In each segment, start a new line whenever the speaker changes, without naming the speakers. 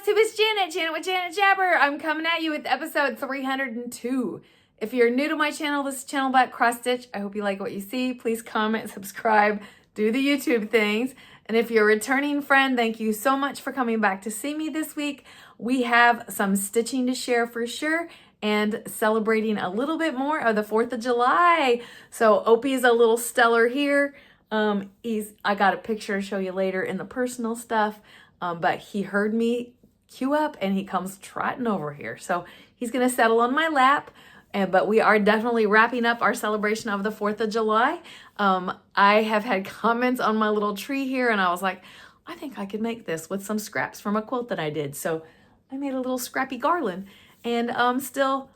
Flosstube, it's Janet with Janet Jabber. I'm coming at you with episode 302. If you're new to my channel, this is Channel Black Cross Stitch. I hope you like what you see. Please comment, subscribe, do the YouTube things. And if you're a returning friend, thank you so much for coming back to see me this week. We have some stitching to share for sure and celebrating a little bit more of the 4th of July. So Opie's a little stellar here. I got a picture to show you later in the personal stuff. But he heard me cue up and he comes trotting over here. So he's going to settle on my lap. But we are definitely wrapping up our celebration of the 4th of July. I have had comments on my little tree here and I was like, I think I could make this with some scraps from a quilt that I did. So I made a little scrappy garland and I'm still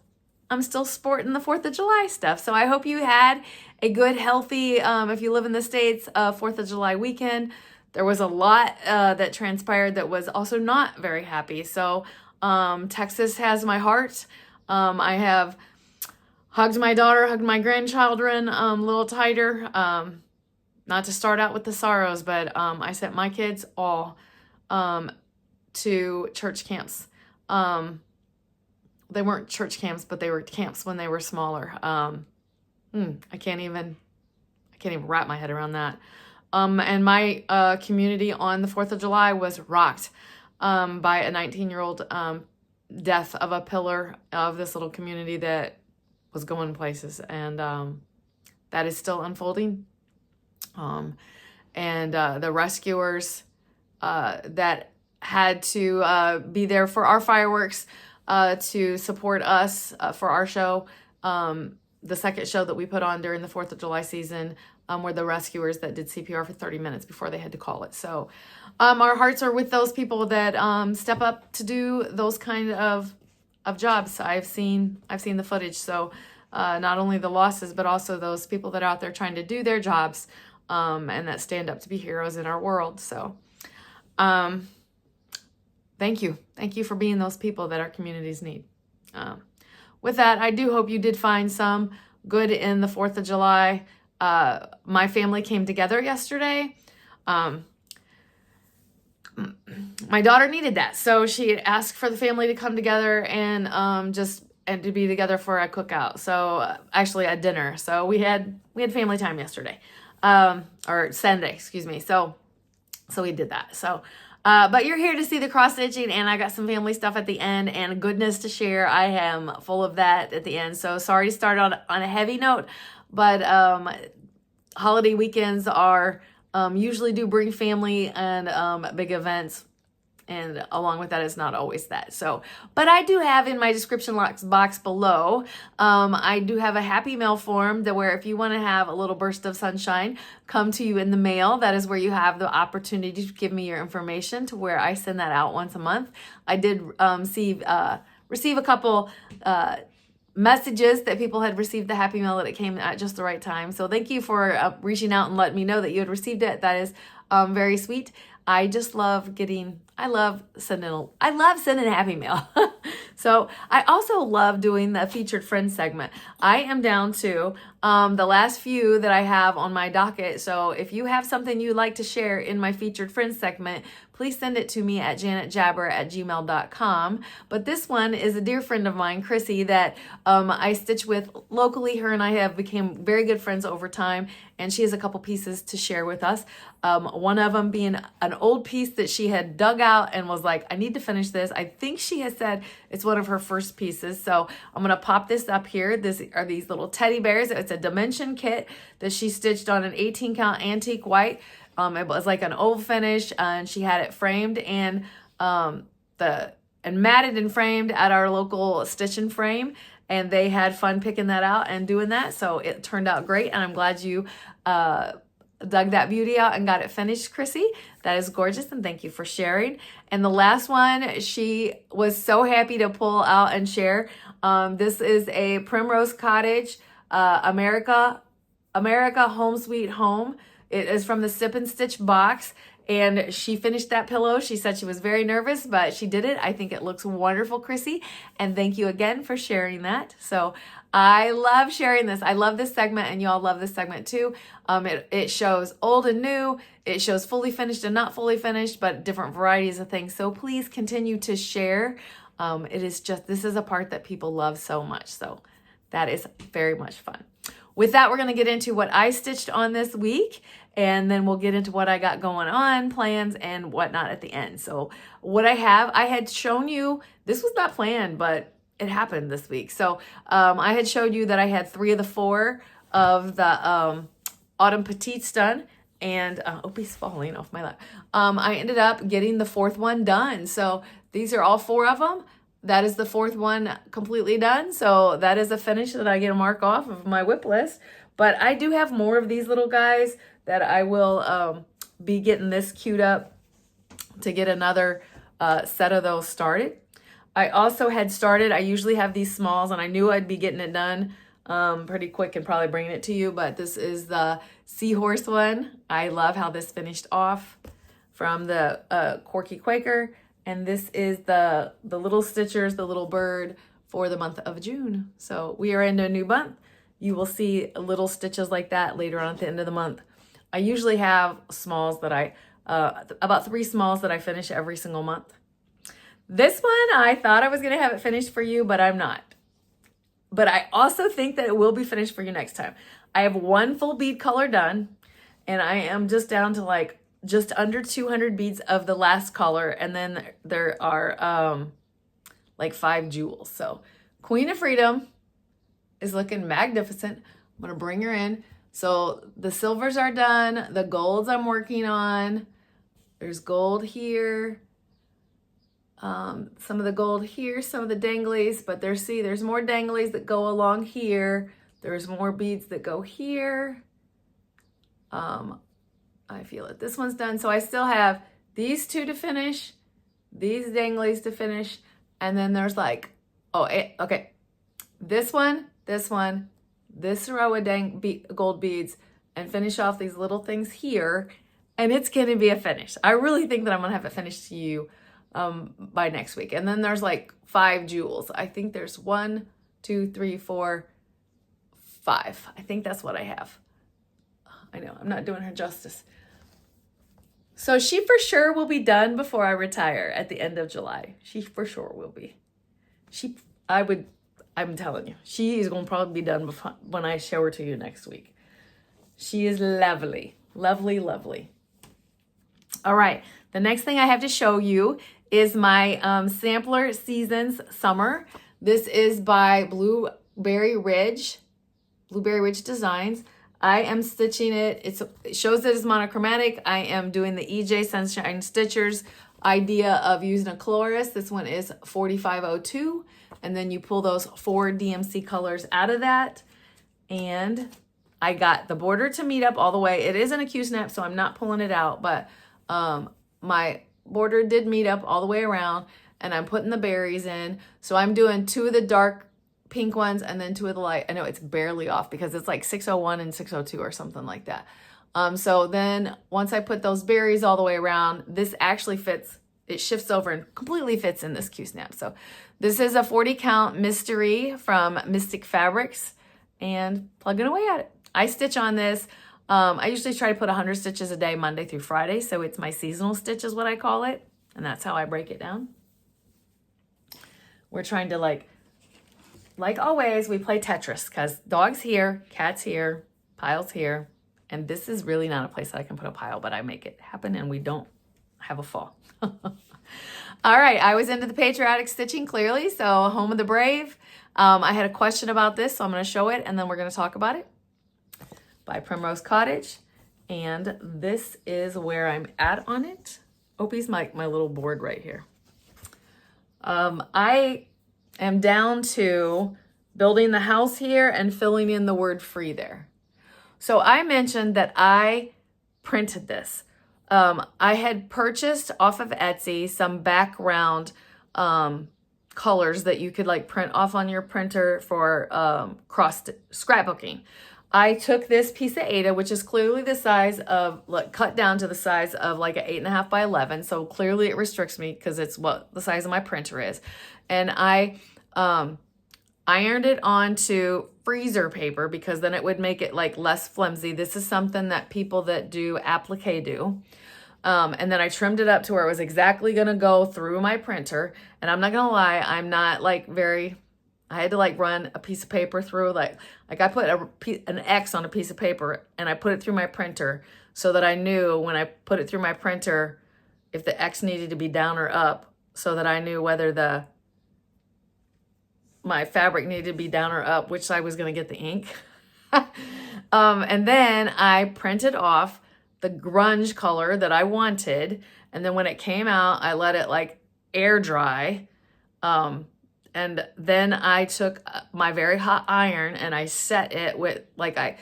sporting the 4th of July stuff. So I hope you had a good, healthy, if you live in the States, 4th of July weekend. There was a lot that transpired that was also not very happy. So Texas has my heart. I have hugged my daughter, hugged my grandchildren a little tighter. Not to start out with the sorrows, but I sent my kids all to church camps. They weren't church camps, but they were camps when they were smaller. I can't even wrap my head around that. And my community on the 4th of July was rocked by a 19-year-old death of a pillar of this little community that was going places. And that is still unfolding. And the rescuers that had to be there for our fireworks to support us for our show, the second show that we put on during the 4th of July season, were the rescuers that did CPR for 30 minutes before they had to call it. So our hearts are with those people that step up to do those kind of jobs. I've seen the footage. So not only the losses, but also those people that are out there trying to do their jobs and that stand up to be heroes in our world. So thank you. Thank you for being those people that our communities need. With that, I do hope you did find some good in the 4th of July. My family came together yesterday. My daughter needed that. So she asked for the family to come together and and to be together for a cookout. So actually a dinner. So we had family time yesterday. Or Sunday, excuse me. So we did that. So but you're here to see the cross stitching, and I got some family stuff at the end and goodness to share. I am full of that at the end. So sorry to start on a heavy note, but holiday weekends are usually do bring family and big events. And along with that, it's not always that. So, but I do have in my description box below, I do have a happy mail form that where if you want to have a little burst of sunshine come to you in the mail, that is where you have the opportunity to give me your information to where I send that out once a month. I did receive a couple messages that people had received the happy mail, that it came at just the right time. So thank you for reaching out and letting me know that you had received it. That is very sweet. I just love sending happy mail. So I also love doing the featured friends segment. I am down to the last few that I have on my docket. So if you have something you'd like to share in my featured friends segment, please send it to me at janetjabber@gmail.com. But this one is a dear friend of mine, Chrissy, that I stitch with locally. Her and I have become very good friends over time, and she has a couple pieces to share with us. One of them being an old piece that she had dug out and was like, I need to finish this. I think she has said it's one of her first pieces. So I'm going to pop this up here. This are these little teddy bears. It's a dimension kit that she stitched on an 18 count antique white. It was like an old finish, and she had it framed and matted and framed at our local Stitch and Frame, and they had fun picking that out and doing that. So it turned out great, and I'm glad you dug that beauty out and got it finished, Chrissy. That is gorgeous, and thank you for sharing. And the last one, she was so happy to pull out and share. This is a Primrose Cottage, America Home Sweet Home. It is from the Sip and Stitch box, and she finished that pillow. She said she was very nervous, but she did it. I think it looks wonderful, Chrissy, and thank you again for sharing that. So I love sharing this. I love this segment, and y'all love this segment too. It shows old and new. It shows fully finished and not fully finished, but different varieties of things. So please continue to share. This is a part that people love so much. So that is very much fun. With that, we're going to get into what I stitched on this week, and then we'll get into what I got going on, plans, and whatnot at the end. So what I had shown you, this was not planned, but it happened this week. So I had showed you that I had 3 of the 4 of the Autumn Petites done, and Opie's falling off my lap. I ended up getting the 4th one done. So these are all 4 of them. That is the 4th one completely done. So that is a finish that I get a mark off of my whip list. But I do have more of these little guys that I will be getting this queued up to get another set of those started. I also had started, I usually have these smalls, and I knew I'd be getting it done pretty quick and probably bringing it to you, but this is the seahorse one. I love how this finished off from the Corky Quaker. And this is the little stitchers, the little bird for the month of June. So we are into a new month. You will see little stitches like that later on at the end of the month. I usually have smalls that about 3 smalls that I finish every single month. This one, I thought I was gonna have it finished for you, but I'm not. But I also think that it will be finished for you next time. I have 1 full bead color done, and I am just down to just under 200 beads of the last color, and then there are 5 jewels. So Queen of Freedom is looking magnificent. I'm gonna bring her in. So the silvers are done, the golds I'm working on. There's gold here, some of the gold here, some of the danglies, but there's more danglies that go along here. There's more beads that go here. I feel it. This one's done. So I still have these 2 to finish, these danglies to finish, and then there's okay, this one, this row of gold beads, and finish off these little things here, and it's going to be a finish. I really think that I'm going to have it finished to you by next week. And then there's 5 jewels. I think there's 1, 2, 3, 4, 5. I think that's what I have. I know, I'm not doing her justice. So she for sure will be done before I retire at the end of July. She for sure will be. I'm telling you, she is going to probably be done before, when I show her to you next week. She is lovely, lovely, lovely. All right, the next thing I have to show you is my Sampler Seasons Summer. This is by Blueberry Ridge Designs. I am stitching it. It shows that it's monochromatic. I am doing the EJ Sunshine Stitchers idea of using a colorist. This one is 4502. And then you pull those 4 DMC colors out of that. And I got the border to meet up all the way. It isn't a Q-snap, so I'm not pulling it out. But my border did meet up all the way around. And I'm putting the berries in. So I'm doing 2 of the dark pink ones and then 2 of the light. I know it's barely off because it's 601 and 602 or something like that. So then once I put those berries all the way around, this actually fits. It shifts over and completely fits in this Q-snap. So this is a 40 count mystery from Mystic Fabrics, and plugging away at it. I stitch on this. I usually try to put 100 stitches a day, Monday through Friday. So it's my seasonal stitch is what I call it. And that's how I break it down. We're trying to like always, we play Tetris because dogs here, cats here, piles here. And this is really not a place that I can put a pile, but I make it happen and we don't have a fall. All right, I was into the patriotic stitching clearly, so Home of the Brave. I had a question about this, so I'm going to show it and then we're going to talk about it. By Primrose Cottage. And this is where I'm at on it. Opie's my little board right here. I am down to building the house here and filling in the word free there. So I mentioned that I printed this. I had purchased off of Etsy some background colors that you could print off on your printer for scrapbooking. I took this piece of Aida, which is clearly the size of, look, cut down to the size of like an 8.5 by 11. So clearly it restricts me because it's what the size of my printer is. And I ironed it onto freezer paper because then it would make it like less flimsy. This is something that people that do applique do. And then I trimmed it up to where it was exactly going to go through my printer. And I'm not going to lie, I'm not like I had to like run a piece of paper through, like I put an X on a piece of paper and I put it through my printer so that I knew when I put it through my printer if the X needed to be down or up, so that I knew whether my fabric needed to be down or up, which side was going to get the ink. And then I printed off the grunge color that I wanted. And then when it came out, I let it like air dry. And then I took my very hot iron and I set it with, like, I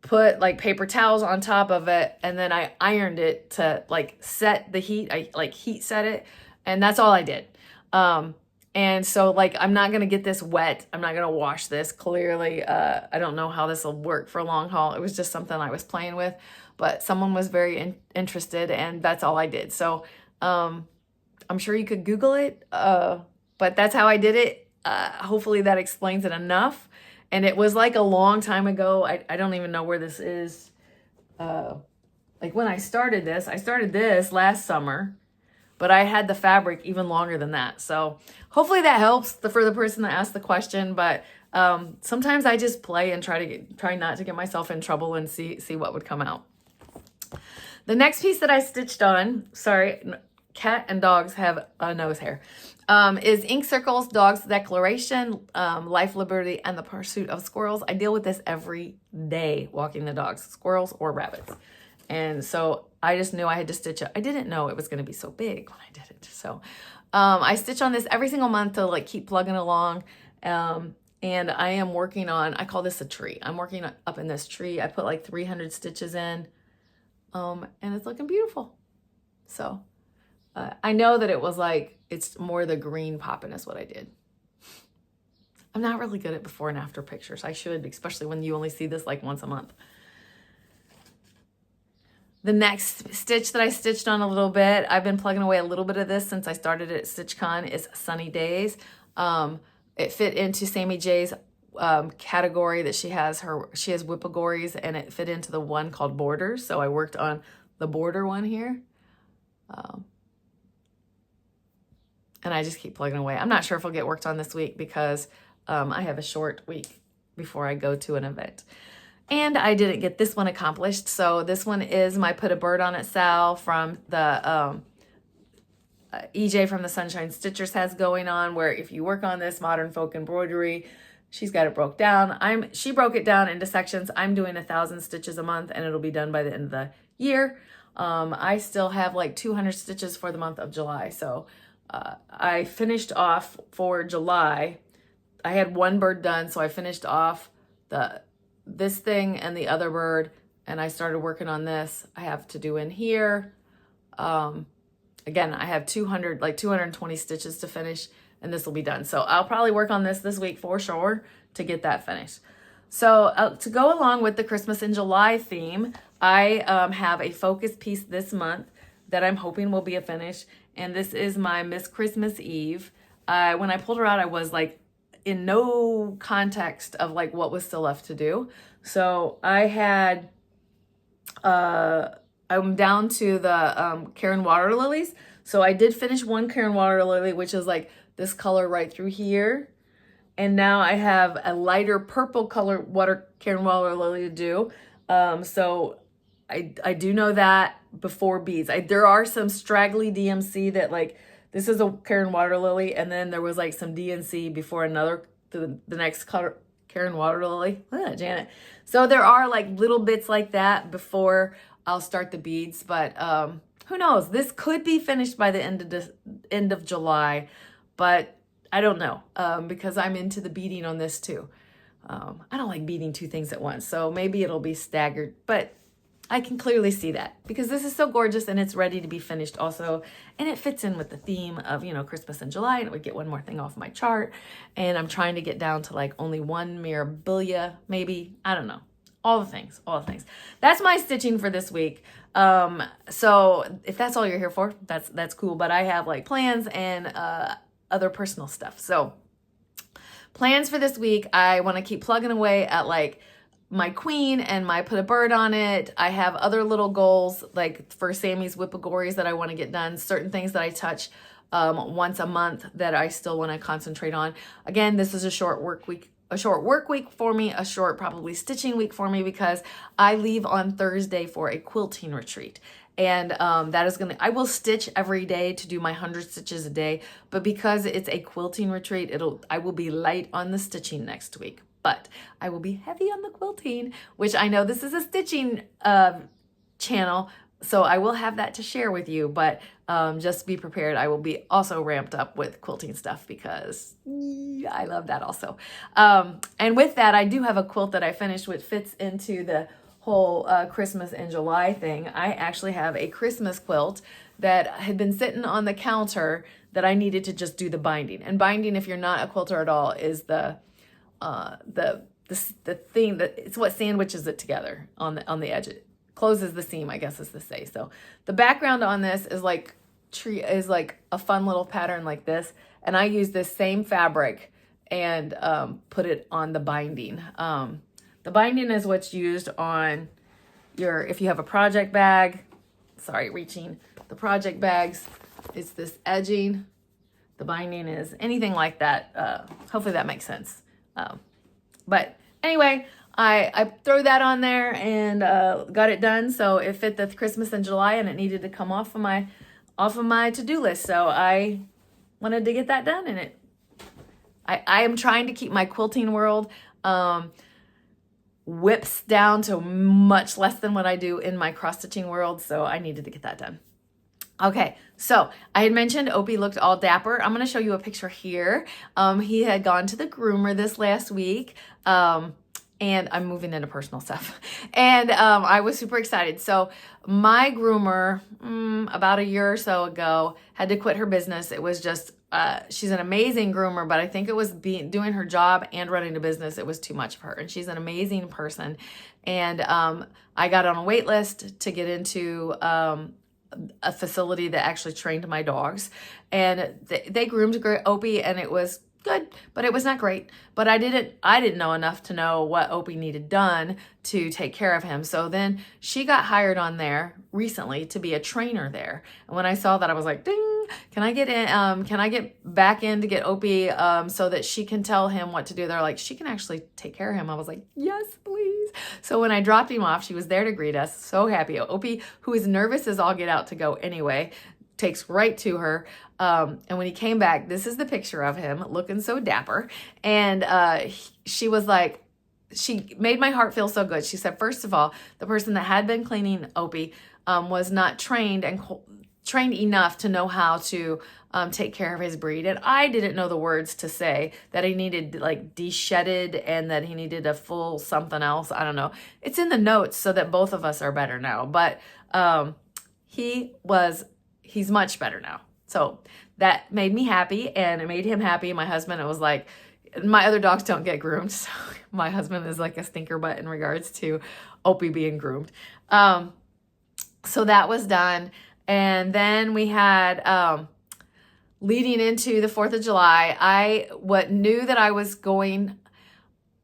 put like paper towels on top of it. And then I ironed it to like set the heat. I like heat set it. And that's all I did. And so like, I'm not going to get this wet. I'm not going to wash this. Clearly, I don't know how this will work for a long haul. It was just something I was playing with, but someone was very interested and that's all I did. So, I'm sure you could Google it. But that's how I did it. Hopefully that explains it enough. And it was like a long time ago. I don't even know where this is. Like when I started this last summer, but I had the fabric even longer than that. So hopefully that helps for the person that asked the question. But sometimes I just play and try not to get myself in trouble and see what would come out. The next piece that I stitched on, sorry, cat and dogs have a nose hair, is Ink Circles, Dog's Declaration, Life, Liberty, and the Pursuit of Squirrels. I deal with this every day walking the dogs, squirrels or rabbits. And so I just knew I had to stitch it. I didn't know it was going to be so big when I did it. So I stitch on this every single month to like keep plugging along. And I am working on, I call this a tree. I'm working up in this tree. I put like 300 stitches in, and it's looking beautiful. So I know that it was like, it's more the green popping is what I did. I'm not really good at before and after pictures. I should, especially when you only see this like once a month. The next stitch that I stitched on a little bit, I've been plugging away a little bit of this since I started at StitchCon, is Sunny Days. It fit into Sammy J's category that she has Whippagories, and it fit into the one called Borders. So I worked on the border one here. And I just keep plugging away. I'm not sure if I'll get worked on this week because I have a short week before I go to an event. And I didn't get this one accomplished. So this one is my Put a Bird on It Sal from the EJ from the Sunshine Stitchers has going on, where if you work on this Modern Folk Embroidery, she's got it broke down. She broke it down into sections. I'm doing 1,000 stitches a month and it'll be done by the end of the year. I still have like 200 stitches for the month of July. So I finished off for July. I had one bird done, so I finished off this thing and the other bird, and I started working on this. I have to do in here. Again, I have 220 stitches to finish, and this will be done. So I'll probably work on this week for sure to get that finished. So to go along with the Christmas in July theme, I have a focus piece this month that I'm hoping will be a finish. And this is my Miss Christmas Eve. When I pulled her out, I was like in no context of like what was still left to do. So I had, I'm down to the Karen Water Lilies. So I did finish one Karen Water Lily, which is like this color right through here. And now I have a lighter purple color Karen Water Lily to do. So I do know that before beads. There are some straggly DMC that like, this is a Karen Water Lily, and then there was like some DNC before the next color, Karen Water Lily. Janet. So there are like little bits like that before I'll start the beads, but who knows? This could be finished by the end of July, but I don't know because I'm into the beading on this too. I don't like beading two things at once, so maybe it'll be staggered, but I can clearly see that because this is so gorgeous and it's ready to be finished also. And it fits in with the theme of, Christmas in July, and it would get one more thing off my chart. And I'm trying to get down to like only one Mirabilia, maybe. I don't know. all the things, all the things. That's my stitching for this week. So if that's all you're here for, that's cool. But I have like plans and other personal stuff. So plans for this week, I want to keep plugging away at like my queen and my put a bird on it. I have other little goals like for Sammy's Whippagories that I want to get done. Certain things that I touch once a month that I still want to concentrate on. Again, this is a short work week for me, a short probably stitching week for me, because I leave on Thursday for a quilting retreat. And that is I will stitch every day to do my 100 stitches a day, but because it's a quilting retreat, I will be light on the stitching next week, but I will be heavy on the quilting, which I know this is a stitching channel, so I will have that to share with you, but just be prepared. I will be also ramped up with quilting stuff because I love that also. And with that, I do have a quilt that I finished which fits into the whole Christmas in July thing. I actually have a Christmas quilt that had been sitting on the counter that I needed to just do the binding. And binding, if you're not a quilter at all, is the thing that it's what sandwiches it together on the edge. It closes the seam, I guess is to say. So the background on this is like a fun little pattern like this, and I use this same fabric and put it on the binding. The binding is what's used on if you have a project bag, the project bags, it's this edging. The binding is anything like that. Hopefully that makes sense. But anyway, I threw that on there and got it done. So it fit the Christmas in July, and it needed to come off of my to-do list. So I wanted to get that done, and I am trying to keep my quilting world whips down to much less than what I do in my cross-stitching world, so I needed to get that done. Okay, so I had mentioned Opie looked all dapper. I'm going to show you a picture here. He had gone to the groomer this last week, and I'm moving into personal stuff. And I was super excited. So my groomer, about a year or so ago, had to quit her business. It was just, she's an amazing groomer, but I think it was doing her job and running a business. It was too much for her. And she's an amazing person. And I got on a wait list to get into a facility that actually trained my dogs. And they groomed Opie, and it was good, but it was not great. But I didn't know enough to know what Opie needed done to take care of him. So then she got hired on there recently to be a trainer there. And when I saw that, I was like, ding, can I get in? Can I get back in to get Opie so that she can tell him what to do? They're like, she can actually take care of him. I was like, yes, please. So when I dropped him off, she was there to greet us. So happy. Opie, who is nervous as all get out to go anyway, takes right to her. And when he came back, this is the picture of him looking so dapper. And she was like, she made my heart feel so good. She said, first of all, the person that had been cleaning Opie was not trained enough to know how to take care of his breed. And I didn't know the words to say that he needed like de-shedded and that he needed a full something else. I don't know. It's in the notes so that both of us are better now. But he's much better now. So that made me happy, and it made him happy. My husband, it was like, my other dogs don't get groomed. So my husband is like a stinker butt in regards to Opie being groomed. So that was done. And then we had, leading into the 4th of July,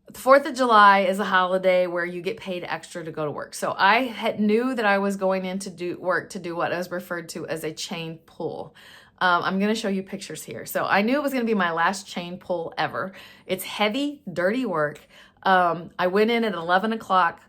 the 4th of July is a holiday where you get paid extra to go to work. So I knew that I was going in to do work to do what is referred to as a chain pull. I'm going to show you pictures here. So I knew it was going to be my last chain pull ever. It's heavy, dirty work. I went in at 11 o'clock,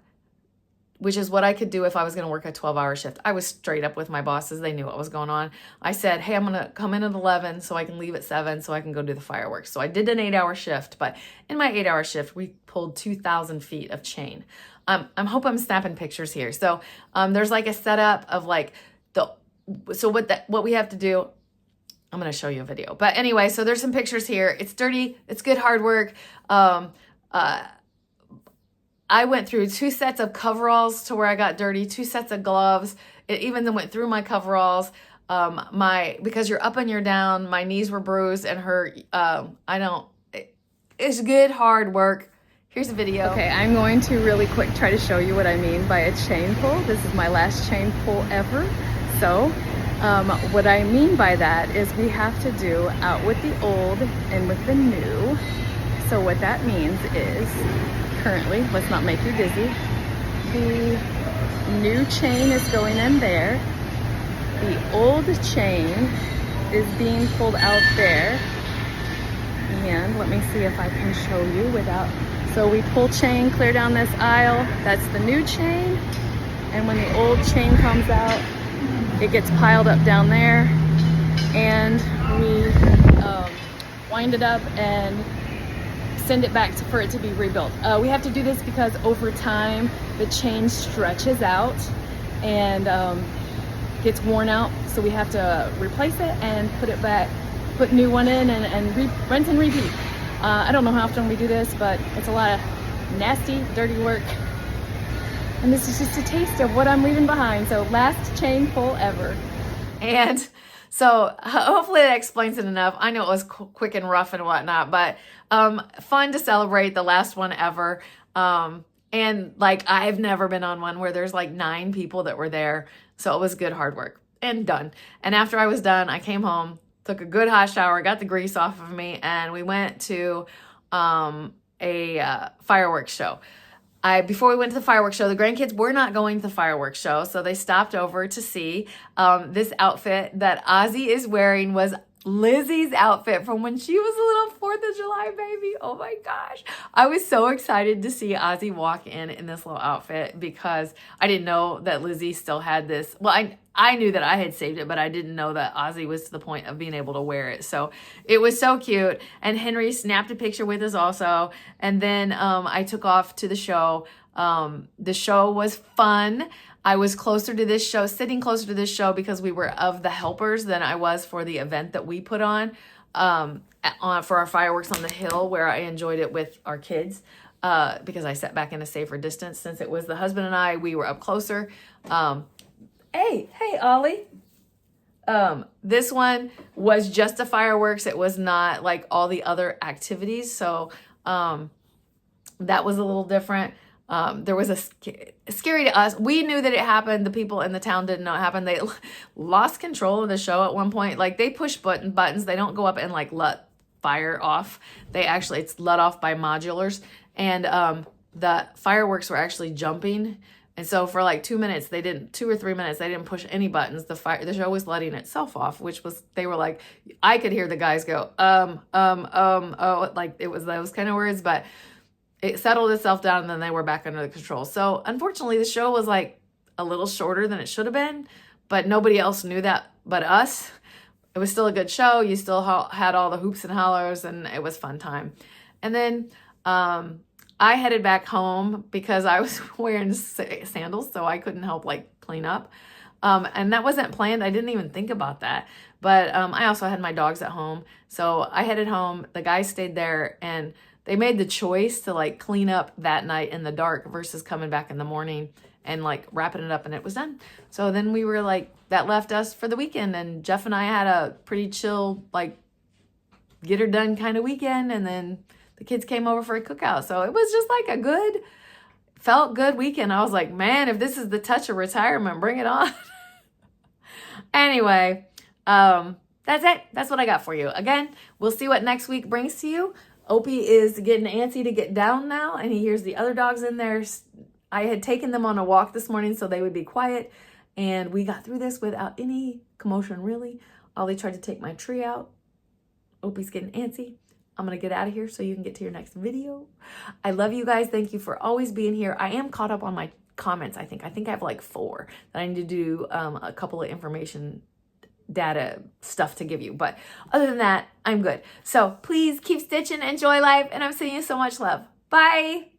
which is what I could do if I was going to work a 12-hour shift. I was straight up with my bosses. They knew what was going on. I said, hey, I'm going to come in at 11 so I can leave at 7 so I can go do the fireworks. So I did an 8-hour shift, but in my 8-hour shift, we pulled 2,000 feet of chain. I hope I'm snapping pictures here. So there's like a setup of like what we have to do. I'm going to show you a video. But anyway, so there's some pictures here. It's dirty. It's good hard work. I went through 2 sets of coveralls to where I got dirty, 2 sets of gloves. It even then went through my coveralls. Because you're up and you're down, my knees were bruised and hurt. It's good hard work. Here's a video.
Okay, I'm going to really quick try to show you what I mean by a chain pull. This is my last chain pull ever. So what I mean by that is we have to do out with the old and with the new. So what that means is currently, let's not make you dizzy, the new chain is going in there. The old chain is being pulled out there. And let me see if I can show you without. So we pull chain clear down this aisle. That's the new chain. And when the old chain comes out, it gets piled up down there. And we wind it up and send it back for it to be rebuilt. We have to do this because over time the chain stretches out and gets worn out, so we have to replace it and put it back, put a new one in, and rinse and repeat. I don't know how often we do this, but it's a lot of nasty, dirty work. And this is just a taste of what I'm leaving behind. So last chain pull ever.
And so hopefully that explains it enough. I know it was quick and rough and whatnot, but fun to celebrate the last one ever. And like, I've never been on one where there's like 9 people that were there. So it was good hard work and done. And after I was done, I came home, took a good hot shower, got the grease off of me, and we went to a fireworks show. Before we went to the fireworks show, the grandkids were not going to the fireworks show, so they stopped over to see this outfit that Ozzy is wearing was Lizzie's outfit from when she was a little 4th of July baby. Oh my gosh. I was so excited to see Ozzy walk in this little outfit because I didn't know that Lizzie still had this. Well, I knew that I had saved it, but I didn't know that Ozzy was to the point of being able to wear it. So it was so cute. And Henry snapped a picture with us also. And then I took off to the show. The show was fun. I was closer to this show, sitting closer to this show because we were of the helpers than I was for the event that we put on for our fireworks on the hill, where I enjoyed it with our kids because I sat back in a safer distance. Since it was the husband and I, we were up closer. Hey, Ollie. This one was just a fireworks. It was not like all the other activities. So that was a little different. There was scary to us. We knew that it happened. The people in the town didn't know it happened. They lost control of the show at one point. Like, they push buttons. They don't go up and like let fire off. It's let off by modulars. And the fireworks were actually jumping. And so for like 2 or 3 minutes, they didn't push any buttons. The show was letting itself off, they were like, I could hear the guys go, like it was those kind of words, but it settled itself down and then they were back under the control. So unfortunately the show was like a little shorter than it should have been, but nobody else knew that but us. It was still a good show. You still had all the hoops and hollers, and it was fun time. And then I headed back home because I was wearing sandals, so I couldn't help like clean up. And that wasn't planned. I didn't even think about that. But I also had my dogs at home. So I headed home. The guys stayed there, and they made the choice to like clean up that night in the dark versus coming back in the morning and like wrapping it up, and it was done. So then we were like, that left us for the weekend, and Jeff and I had a pretty chill, like get her done kind of weekend. And then the kids came over for a cookout. So it was just like felt good weekend. I was like, man, if this is the touch of retirement, bring it on. Anyway, that's it. That's what I got for you. Again, we'll see what next week brings to you. Opie is getting antsy to get down now, and he hears the other dogs in there. I had taken them on a walk this morning so they would be quiet, and we got through this without any commotion, really. Ollie tried to take my tree out. Opie's getting antsy. I'm going to get out of here so you can get to your next video. I love you guys. Thank you for always being here. I am caught up on my comments, I think. I have like 4 that I need to do a couple of information data stuff to give you. But other than that, I'm good. So please keep stitching, enjoy life, and I'm sending you so much love. Bye.